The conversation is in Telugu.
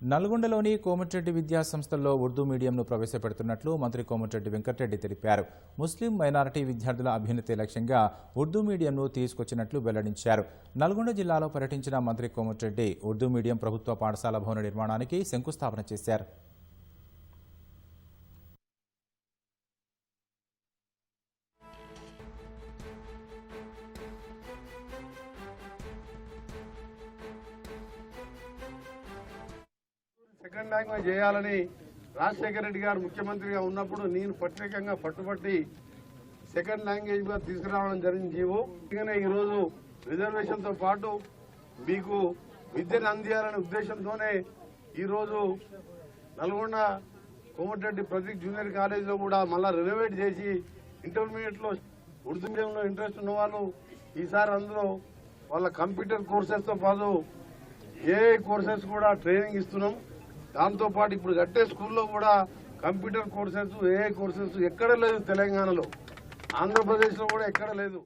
నల్గొండలోని కోమటిరెడ్డి విద్యా సంస్థల్లో ఉర్దూ మీడియంను ప్రవేశపెడుతున్నట్లు మంత్రి కోమటిరెడ్డి వెంకటరెడ్డి తెలిపారు. ముస్లిం మైనారిటీ విద్యార్థుల అభ్యున్నతి లక్ష్యంగా ఉర్దూ మీడియంను తీసుకొచ్చినట్లు వెల్లడించారు. నల్గొండ జిల్లాలో పర్యటించిన మంత్రి కోమటిరెడ్డి ఉర్దూ మీడియం ప్రభుత్వ పాఠశాల భవన నిర్మాణానికి శంకుస్థాపన చేశారు. సెకండ్ లాంగ్వేజ్ చేయాలని రాజశేఖర రెడ్డి గారు ముఖ్యమంత్రిగా ఉన్నప్పుడు నేను ప్రత్యేకంగా పట్టుబట్టి సెకండ్ లాంగ్వేజ్ గా తీసుకురావడం జరిగింది. జీవో ఈరోజు రిజర్వేషన్తో పాటు మీకు విద్యను అందియాలనే ఉద్దేశంతోనే ఈరోజు నల్గొండ కోమటిరెడ్డి ప్రతీక్ జూనియర్ కాలేజీలో కూడా మళ్ళీ రెనోవేట్ చేసి ఇంటర్మీడియట్లో ఉర్దూ మీడియంలో ఇంట్రెస్ట్ ఉన్న వాళ్ళు ఈసారి అందులో వాళ్ళ కంప్యూటర్ కోర్సెస్తో పాటు ఏఐ కోర్సెస్ కూడా ట్రైనింగ్ ఇస్తున్నాం. దాంతోపాటు ఇప్పుడు కట్టే స్కూల్లో కూడా కంప్యూటర్ కోర్సెస్ ఏఐ కోర్సెస్ ఎక్కడ లేదు, తెలంగాణలో, ఆంధ్రప్రదేశ్లో కూడా ఎక్కడ లేదు.